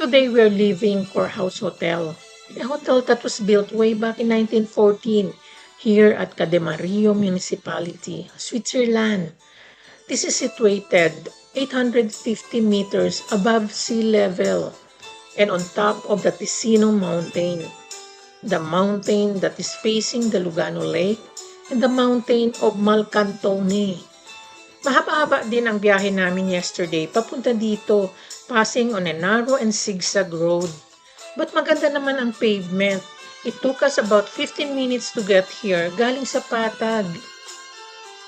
Today we're leaving Courthouse Hotel, a hotel that was built way back in 1914 here at Cademario Municipality, Switzerland. This is situated 850 meters above sea level and on top of the Ticino Mountain, the mountain that is facing the Lugano Lake and the mountain of Malcantone. Mahaba-haba din ang biyahe namin yesterday papunta dito, passing on a narrow and zigzag road. But maganda naman ang pavement. It took us about 15 minutes to get here galing sa Patag.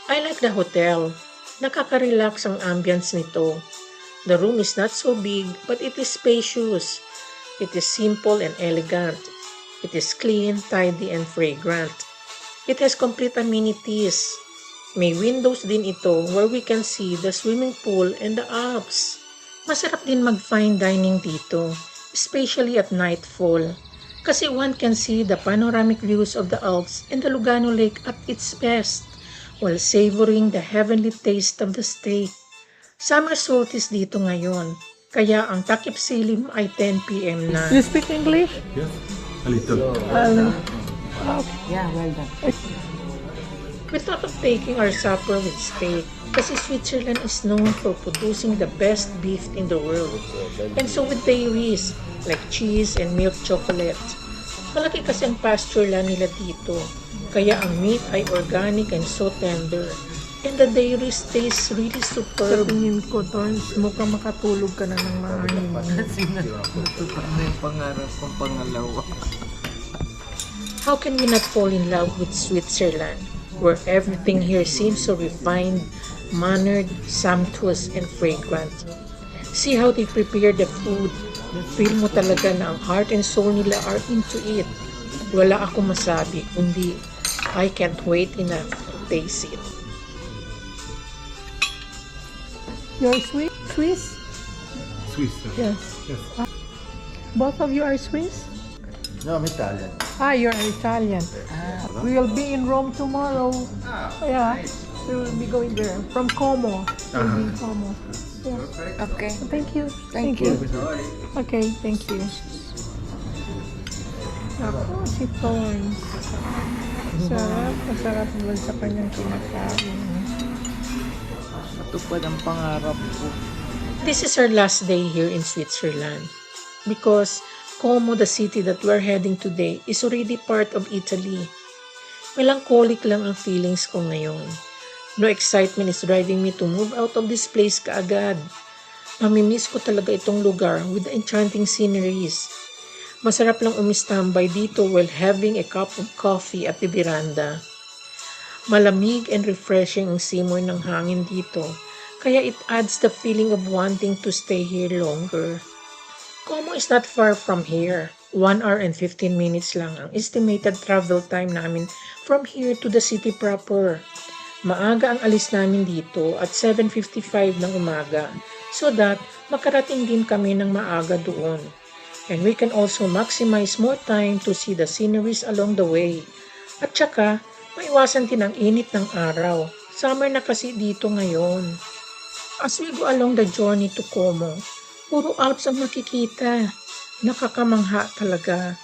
I like the hotel. Nakaka-relax ang ambience nito. The room is not so big but it is spacious. It is simple and elegant. It is clean, tidy, and fragrant. It has complete amenities. May windows din ito where we can see the swimming pool and the Alps. Masarap din mag-fine dining dito, especially at nightfall, kasi one can see the panoramic views of the Alps and the Lugano Lake at its best, while savoring the heavenly taste of the steak. Summer solstice dito ngayon, kaya ang takip silim ay 10 p.m. na. You speak English? Yes, a little. Yeah, well done. We thought of taking our supper with steak kasi Switzerland is known for producing the best beef in the world. And so with dairies like cheese and milk chocolate. Malaki kasi ang pasture land nila dito, kaya ang meat ay organic and so tender. And the dairies taste really superb. Sa tingin ko, Torns, mukhang makatulog ka na ng maayos. Kasi natutupad na yung pangarap kong pangalawa. How can we not fall in love with Switzerland, where everything here seems so refined, mannered, sumptuous, and fragrant? See how they prepare the food. Feel mo talaga na ang heart and soul nila are into it. Wala akong masabi, kundi I can't wait enough to taste it. You're Swiss? Swiss. Yes. Yes. Both of you are Swiss? No, I'm Italian. You're Italian. We will be in Rome tomorrow. Yeah, we will be going there. From Como. We'll be in Como. Yeah. Okay. Thank you. Thank you. Okay, thank you. Ako, si Torns. Masarap naman sa kanyang kinakain. Natupad ang pangarap ko. This is our last day here in Switzerland because Como, the city that we're heading today, is already part of Italy. Melancholic lang ang feelings ko ngayon. No excitement is driving me to move out of this place kaagad. Mamimiss ko talaga itong lugar with the enchanting sceneries. Masarap lang umistambay dito while having a cup of coffee at the veranda. Malamig and refreshing ang simoy ng hangin dito, kaya it adds the feeling of wanting to stay here longer. Como is not far from here. 1 hour and 15 minutes lang ang estimated travel time namin from here to the city proper. Maaga ang alis namin dito at 7:55 ng umaga so that makarating din kami ng maaga doon. And we can also maximize more time to see the sceneries along the way. At saka, maiwasan din ang init ng araw. Summer na kasi dito ngayon. As we go along the journey to Como, puro Alps ang makikita. Nakakamangha talaga.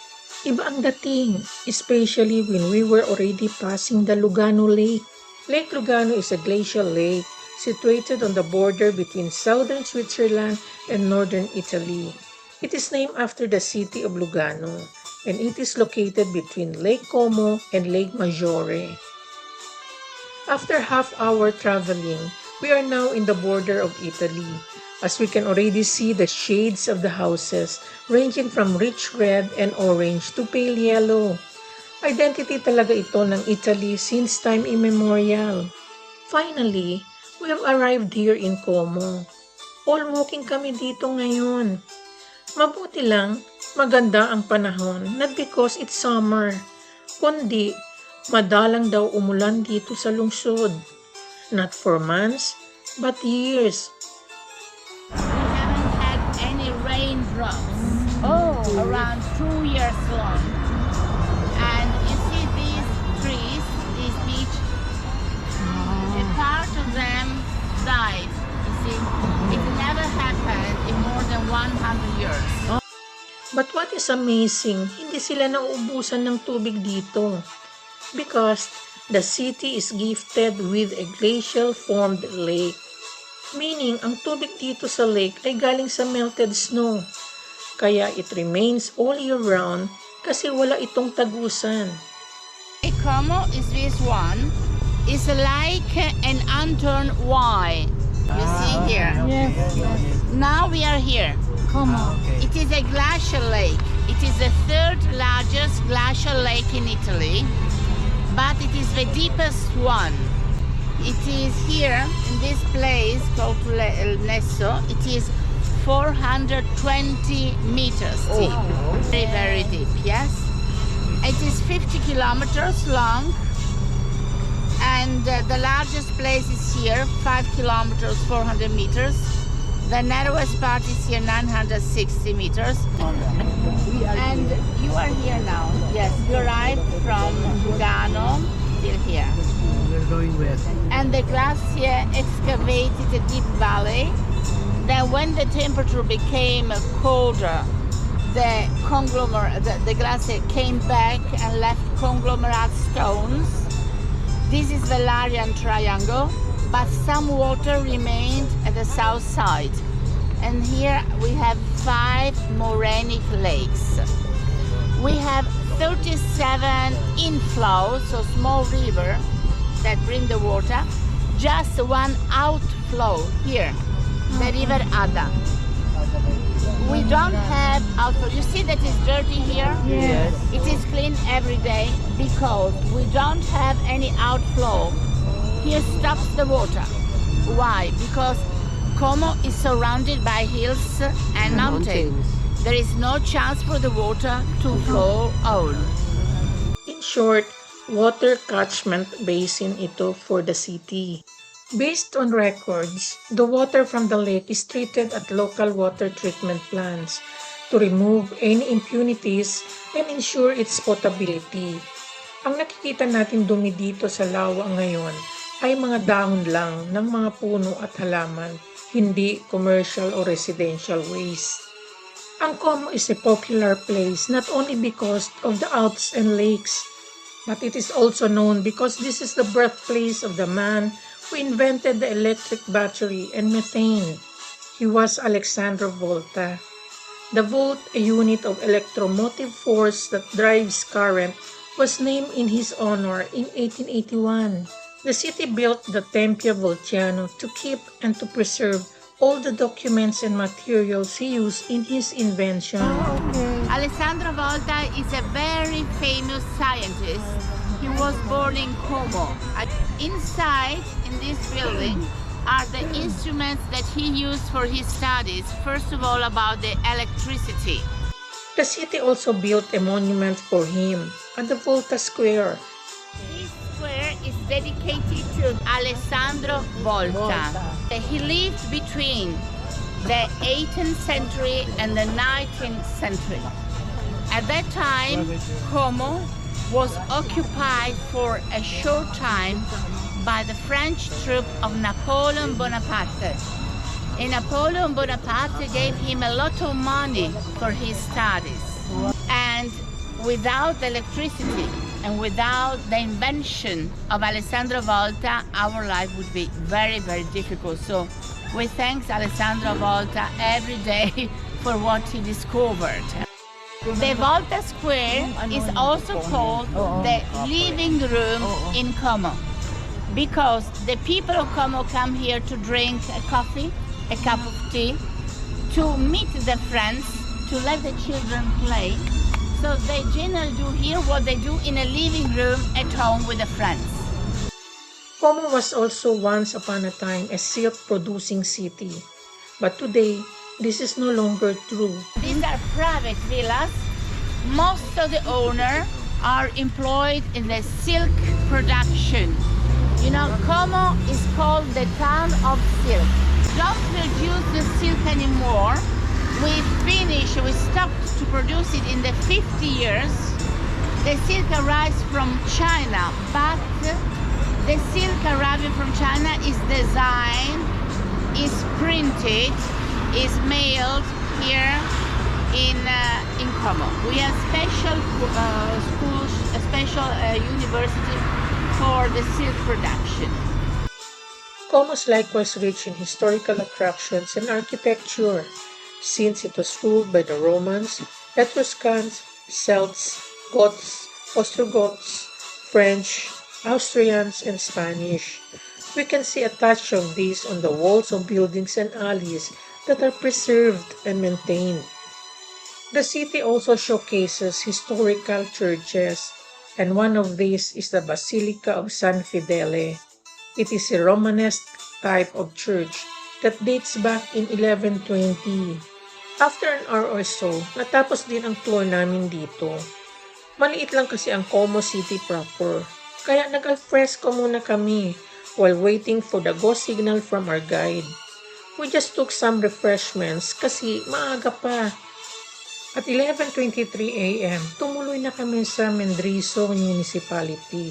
Iba ang dating, especially when we were already passing the Lugano Lake. Lake Lugano is a glacial lake situated on the border between southern Switzerland and northern Italy. It is named after the city of Lugano, and it is located between Lake Como and Lake Maggiore. After half-hour traveling, we are now in the border of Italy, as we can already see the shades of the houses ranging from rich red and orange to pale yellow. Identity talaga ito ng Italy since time immemorial. Finally, we have arrived here in Como. All walking kami dito ngayon. Mabuti lang, maganda ang panahon, not because it's summer, kundi madalang daw umulan dito sa lungsod. Not for months, but years. Haven't had any raindrops around 2 years long. And you see these trees, this beach, a part of them died. You see, it never happened in more than 100 years. But what is amazing, hindi sila nauubusan ng tubig dito. Because the city is gifted with a glacial-formed lake. Meaning, ang tubig dito sa lake ay galing sa melted snow. Kaya it remains all year round kasi wala itong tagusan. Como is this one. It's like an unturned Y. You see here. Yes. Now we are here. Como. It is a glacial lake. It is the third largest glacial lake in Italy, but it is the deepest one. It is here in this place called Nesso. It is 420 meters deep. Very, very deep, yes. It is 50 kilometers long, and the largest place is here, 5 kilometers, 400 meters. The narrowest part is here, 960 meters. And you are here now. Yes, you arrived from Lugano till here. We're going west. And the glacier excavated a deep valley. Then when the temperature became colder, the glacier came back and left conglomerate stones. This is the Larian Triangle, but some water remained at the south side. And here we have 5 morainic lakes. We have 37 inflows, so small river that bring the water. Just one outflow here, the river Adda. We don't have outflow. You see that it's dirty here? Yes. It is clean every day because we don't have any outflow. Here stops the water. Why? Because Como is surrounded by hills and mountains. There is no chance for the water to flow out. In short, water catchment basin ito for the city. Based on records, the water from the lake is treated at local water treatment plants to remove any impurities and ensure its potability. Ang nakikita natin dumi dito sa lawa ngayon ay mga dahon lang ng mga puno at halaman, hindi commercial or residential waste. Ang Como is a popular place not only because of the Alps and lakes, but it is also known because this is the birthplace of the man who invented the electric battery and methane. He was Alessandro Volta. The volt, a unit of electromotive force that drives current, was named in his honor in 1881. The city built the Tempio Voltiano to keep and to preserve all the documents and materials he used in his invention. Alessandro Volta is a very famous scientist. He was born in Como. Inside, in this building, are the instruments that he used for his studies. First of all, about the electricity. The city also built a monument for him at the Volta Square. This square is dedicated to Alessandro Volta. He lived between the 18th century and the 19th century. At that time, Como was occupied for a short time by the French troop of Napoleon Bonaparte. And Napoleon Bonaparte gave him a lot of money for his studies. And without electricity and without the invention of Alessandro Volta, our life would be very, very difficult. So we thank Alessandro Volta every day for what he discovered. The Volta Square is also called the living room in Como, because the people of Como come here to drink a coffee, a cup of tea, to meet the friends, to let the children play. So they generally do here what they do in a living room at home with the friends. Como was also once upon a time a silk-producing city, but today, this is no longer true. These are private villas. Most of the owners are employed in the silk production. You know, Como is called the town of silk. Don't produce the silk anymore. We stopped to produce it in the 50 years. The silk arrives from China, but the silk arriving from China is designed, is printed, is mailed here in Como. We have special schools, a special university for the silk production. Como is likewise rich in historical attractions and architecture, since it was ruled by the Romans, Etruscans, Celts, Goths, Ostrogoths, French, Austrians, and Spanish. We can see a touch of this on the walls of buildings and alleys that are preserved and maintained. The city also showcases historical churches, and one of these is the Basilica of San Fidele. It is a Romanesque type of church that dates back in 1120. After an hour or so, natapos din ang tour namin dito. Maliit lang kasi ang Como City proper, kaya nag-alfresco muna kami while waiting for the go signal from our guide. We just took some refreshments kasi maaga pa. At 11:23 a.m., tumuloy na kami sa Mendrisio Municipality,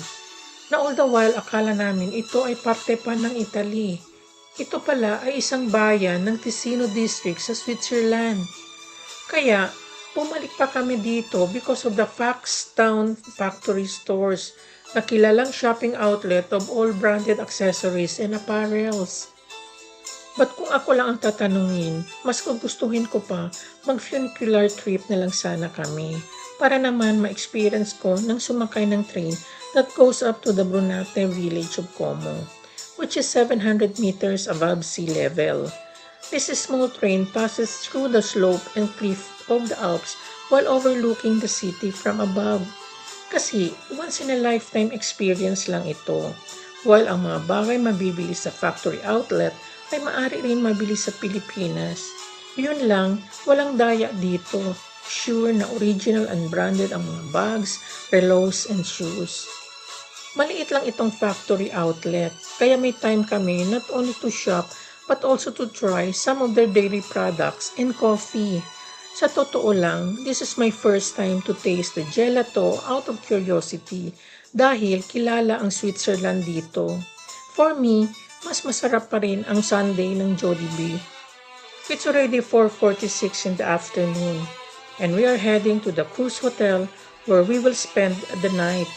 na all the while akala namin ito ay parte pa ng Italy. Ito pala ay isang bayan ng Ticino District sa Switzerland. Kaya, bumalik pa kami dito because of the Foxtown Factory Stores, na kilalang shopping outlet of all branded accessories and apparels. But kung ako lang ang tatanungin, mas gugustuhin ko pa mag-funicular trip na lang sana kami para naman ma-experience ko nang sumakay ng train that goes up to the Brunate village of Como, which is 700 meters above sea level. This small train passes through the slope and cliff of the Alps while overlooking the city from above. Kasi once-in-a-lifetime experience lang ito, while ang mga bagay mabibili sa factory outlet ay maaari rin mabili sa Pilipinas. Yun lang, walang daya dito. Sure na original and branded ang mga bags, relos, and shoes. Maliit lang itong factory outlet, kaya may time kami not only to shop but also to try some of their dairy products and coffee. Sa totoo lang, this is my first time to taste the gelato out of curiosity dahil kilala ang Switzerland dito. For me, mas masarap pa rin ang sundae ng Jollibee. It's already 4:46 in the afternoon, and we are heading to the cruise hotel where we will spend the night.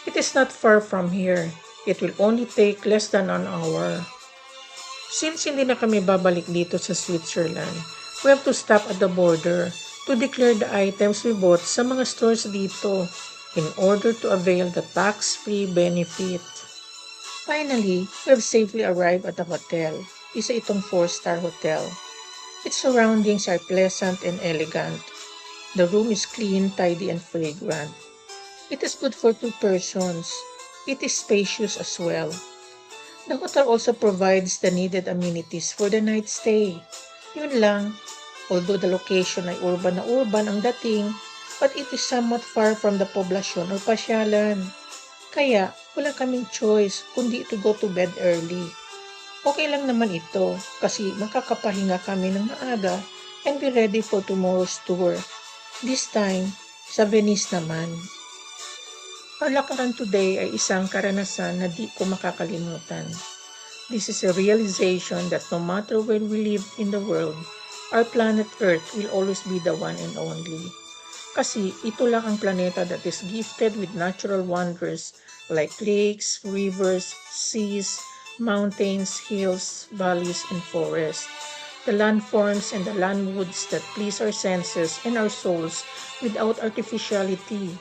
It is not far from here. It will only take less than an hour. Since hindi na kami babalik dito sa Switzerland, we have to stop at the border to declare the items we bought sa mga stores dito in order to avail the tax-free benefit. Finally, we have safely arrived at the hotel. Isa itong 4-star hotel. Its surroundings are pleasant and elegant. The room is clean, tidy, and fragrant. It is good for 2 persons. It is spacious as well. The hotel also provides the needed amenities for the night stay. Yun lang, although the location ay urban na urban ang dating, but it is somewhat far from the poblasyon or pasyalan. Kaya, wala kaming choice kundi to go to bed early. Okay lang naman ito kasi makakapahinga kami ng maaga and be ready for tomorrow's tour. This time, sa Venice naman. Our lakaran today ay isang karanasan na di ko makakalimutan. This is a realization that no matter where we live in the world, our planet Earth will always be the one and only. Kasi ito lang ang planeta that is gifted with natural wonders like lakes, rivers, seas, mountains, hills, valleys, and forests. The landforms and the landwoods that please our senses and our souls without artificiality.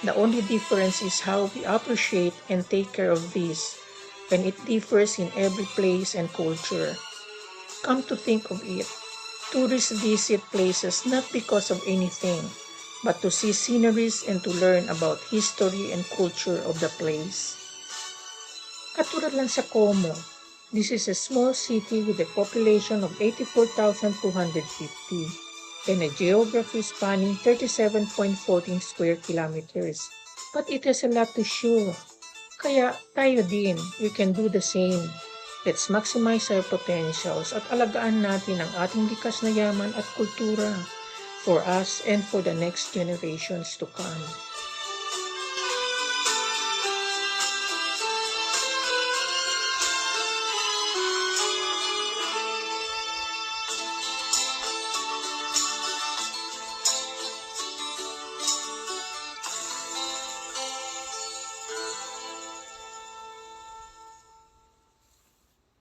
The only difference is how we appreciate and take care of this, when it differs in every place and culture. Come to think of it, tourists visit places not because of anything, but to see sceneries and to learn about history and culture of the place. Katulad lang sa Como, this is a small city with a population of 84,250 and a geography spanning 37.14 square kilometers. But it has a lot to show. Kaya tayo din, we can do the same. Let's maximize our potentials at alagaan natin ang ating likas na yaman at kultura for us and for the next generations to come.